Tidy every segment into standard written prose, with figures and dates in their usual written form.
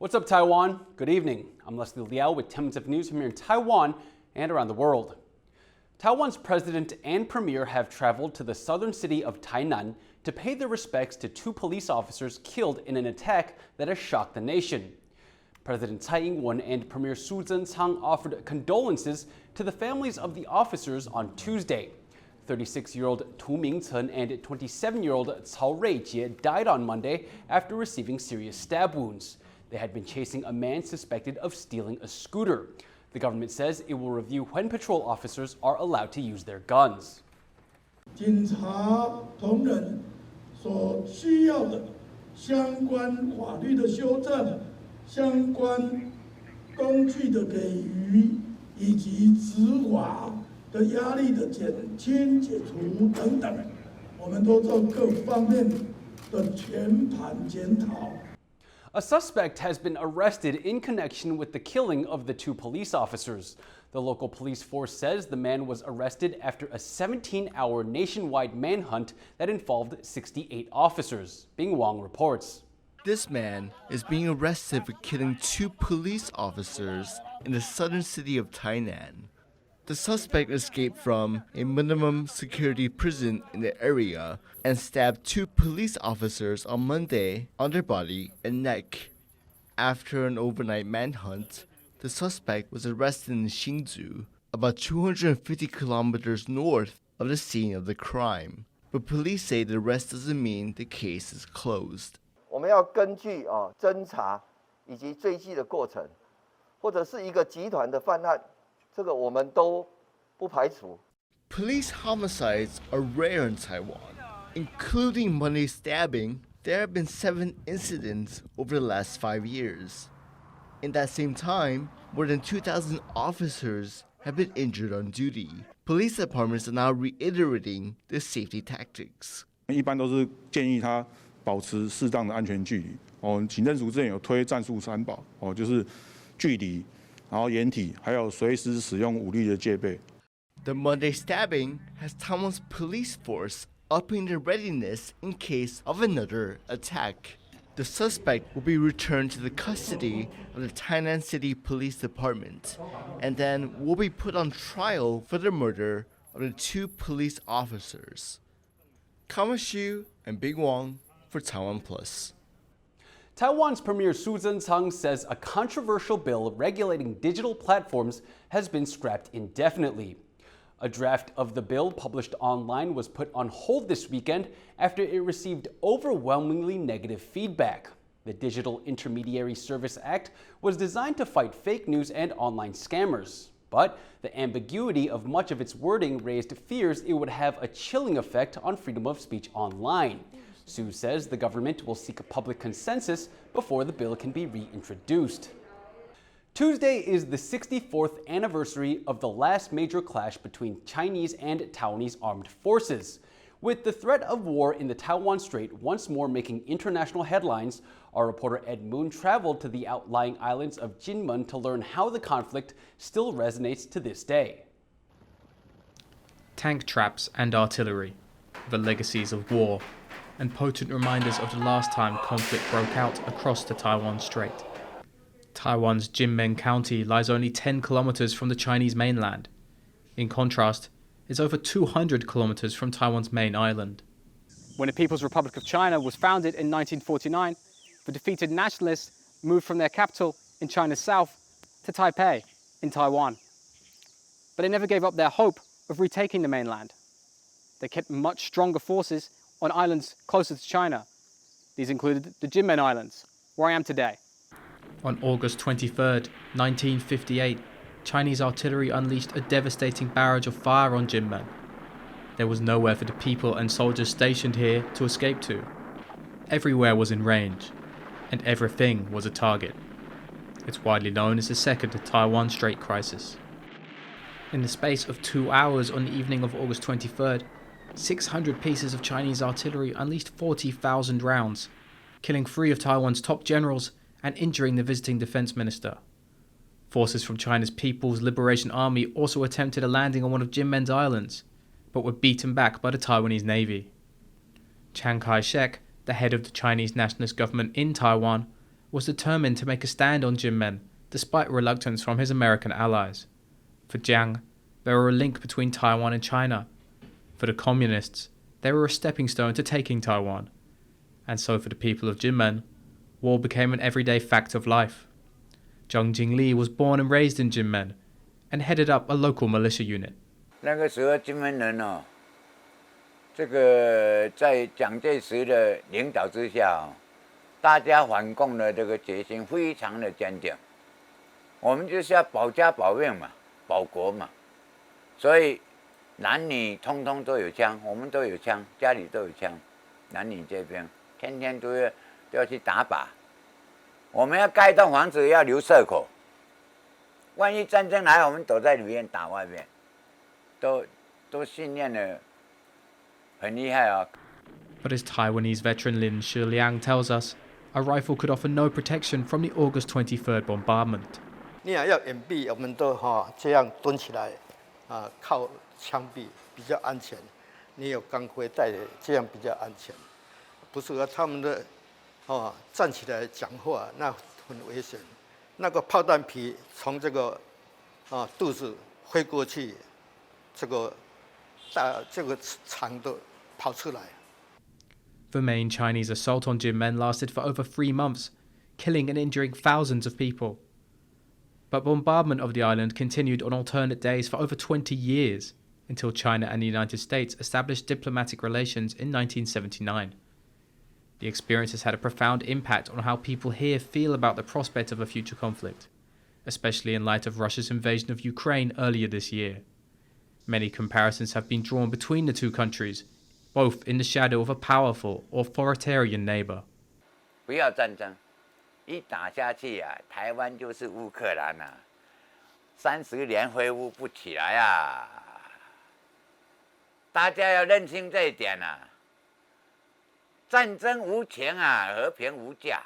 What's up, Taiwan? Good evening. I'm Liao with 10 minutes of news from here in Taiwan and around the world. Taiwan's president and premier have traveled to the southern city of Tainan to pay their respects to two police officers killed in an attack that has shocked the nation. President Tsai Ing-wen and Premier Su Tseng-chang offered condolences to the families of the officers on Tuesday. 36-year-old Tu Ming-chen and 27-year-old Cao Ruijie died on Monday after receiving serious stab wounds. They had been chasing a man suspected of stealing a scooter. The government says it will review when patrol officers are allowed to use their guns. 警察同仁所需要的相关法律的修正、相关工具的给予，以及执法的压力的减轻、解除等等，我们都做各方面的全盘检讨。 A suspect has been arrested in connection with the killing of the two police officers. The local police force says the man was arrested after a 17-hour nationwide manhunt that involved 68 officers. Bing Wang reports. This man is being arrested for killing two police officers in the southern city of Tainan. The suspect escaped from a minimum security prison in the area and stabbed two police officers on Monday on their body and neck. After an overnight manhunt, the suspect was arrested in Hsinchu, about 250 kilometers north of the scene of the crime. But police say the arrest doesn't mean the case is closed. 我们要根据侦查以及追缉的过程，或者是一个集团的犯案。 这个我们都不排除。 Police homicides are rare in Taiwan, including Monday stabbing. There have been 7 incidents over the last 5 years. In that same time, more than 2,000 officers have been injured on duty. Police departments are now reiterating their safety tactics. 一般都是建议他保持适当的安全距离。警政署之前有推战术3宝，就是距离。 然后掩体，还有随时使用武力的戒备。The Monday stabbing has Taiwan's police force upping their readiness in case of another attack. The suspect will be returned to the custody of the Tainan City Police Department, and then will be put on trial for the murder of the two police officers. Kamashu and Bing Wang for TaiwanPlus. Taiwan's Premier Su Tseng-chang says a controversial bill regulating digital platforms has been scrapped indefinitely. A draft of the bill published online was put on hold this weekend after it received overwhelmingly negative feedback. The Digital Intermediary Service Act was designed to fight fake news and online scammers. But the ambiguity of much of its wording raised fears it would have a chilling effect on freedom of speech online. Su says the government will seek a public consensus before the bill can be reintroduced. Tuesday is the 64th anniversary of the last major clash between Chinese and Taiwanese armed forces. With the threat of war in the Taiwan Strait once more making international headlines, our reporter Ed Moon traveled to the outlying islands of Jinmen to learn how the conflict still resonates to this day. Tank traps and artillery, the legacies of war, and potent reminders of the last time conflict broke out across the Taiwan Strait. Taiwan's Jinmen County lies only 10 kilometers from the Chinese mainland. In contrast, it's over 200 kilometers from Taiwan's main island. When the People's Republic of China was founded in 1949, the defeated nationalists moved from their capital in China's south to Taipei in Taiwan. But they never gave up their hope of retaking the mainland. They kept much stronger forces on islands closer to China. These included the Jinmen Islands, where I am today. On August 23rd, 1958, Chinese artillery unleashed a devastating barrage of fire on Jinmen. There was nowhere for the people and soldiers stationed here to escape to. Everywhere was in range, and everything was a target. It's widely known as the second Taiwan Strait crisis. In the space of 2 hours on the evening of August 23rd, 600 pieces of Chinese artillery unleashed 40,000 rounds, killing 3 of Taiwan's top generals and injuring the visiting defense minister. Forces from China's People's Liberation Army also attempted a landing on one of Jinmen's islands, but were beaten back by the Taiwanese Navy. Chiang Kai-shek, the head of the Chinese nationalist government in Taiwan, was determined to make a stand on Jinmen, despite reluctance from his American allies. For Jiang, they were a link between Taiwan and China. For the communists, they were a stepping stone to taking Taiwan. And so for the people of Jinmen, war became an everyday fact of life. Zhang Jingli was born and raised in Jinmen and headed up a local militia unit. 那个时候金门人哦，这个在蒋介石的领导之下，大家反共的这个决心非常的坚定。我们就是要保家保命嘛，保国嘛，所以男女通通都有枪，我们都有枪，家里都有枪，男女这边天天都要去打靶。我们要盖一栋房子要留射口，万一战争来，我们躲在里面打外面，都训练的很厉害啊。But as Taiwanese veteran Lin Shiliang tells us, a rifle could offer no protection from the August 23rd bombardment. 你要掩蔽，我们都这样蹲起来，靠枪毙比较安全。你有钢盔戴的，这样比较安全。不是说他们的站起来讲话，那很危险。那个炮弹皮从这个肚子飞过去，这个肠都跑出来。The main Chinese assault on Jinmen lasted for over 3 months, killing and injuring thousands of people. But bombardment of the island continued on alternate days for over 20 years, until China and the United States established diplomatic relations in 1979. The experience has had a profound impact on how people here feel about the prospect of a future conflict, especially in light of Russia's invasion of Ukraine earlier this year. Many comparisons have been drawn between the two countries, both in the shadow of a powerful authoritarian neighbor. 不要战争，一打下去啊，台湾就是乌克兰啊，30年恢复不起来啊！大家要认清这一点啊。战争无情啊，和平无价。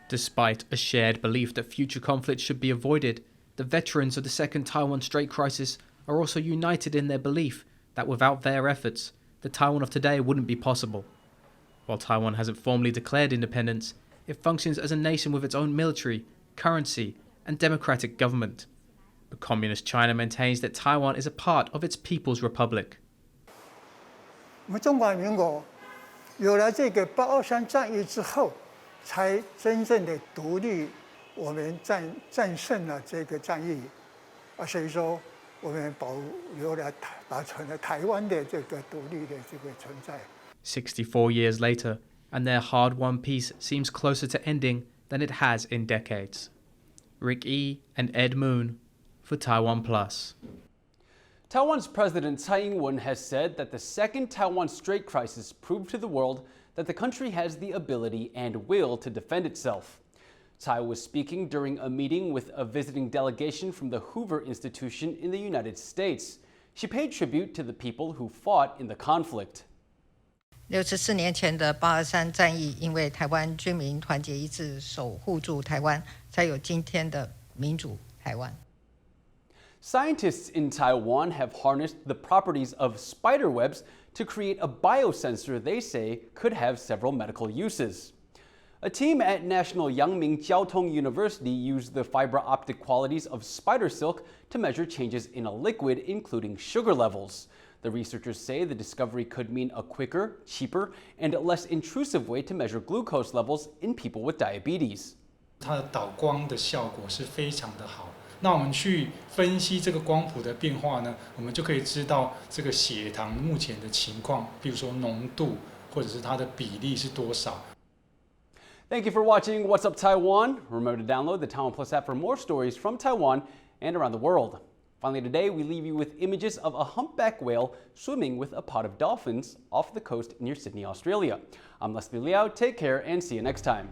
Despite a shared belief that future conflict should be avoided, the veterans of the second Taiwan Strait crisis are also united in their belief that without their efforts, the Taiwan of today wouldn't be possible. While Taiwan hasn't formally declared independence, it functions as a nation with its own military, currency, and democratic government. But Communist China maintains that Taiwan is a part of its People's Republic. 我们中华民国有了这个823战役之后，才真正的独立，我们战胜了这个战役，所以说我们保存了台湾的这个独立的这个存在。64 years later, and their hard-won peace seems closer to ending than it has in decades. Rick E. and Ed Moon for TaiwanPlus. Taiwan's President Tsai Ing-wen has said that the second Taiwan Strait crisis proved to the world that the country has the ability and will to defend itself. Tsai was speaking during a meeting with a visiting delegation from the Hoover Institution in the United States. She paid tribute to the people who fought in the conflict. 64年前的823战役，因为台湾军民团结一致，守护住台湾，才有今天的民主台湾。Scientists in Taiwan have harnessed the properties of spider webs to create a biosensor they say could have several medical uses. A team at National Yangming Jiaotong University used the fiber optic qualities of spider silk to measure changes in a liquid, including sugar levels. The researchers say the discovery could mean a quicker, cheaper, and less intrusive way to measure glucose levels in people with diabetes. 它的导光的效果是非常的好。那我们去分析这个光谱的变化呢，我们就可以知道这个血糖目前的情况，比如说浓度或者是它的比例是多少。Thank you for watching What's Up Taiwan. Remember to download the TaiwanPlus app for more stories from Taiwan and around the world. Finally today, we leave you with images of a humpback whale swimming with a pod of dolphins off the coast near Sydney, Australia. I'm Liao. Take care and see you next time.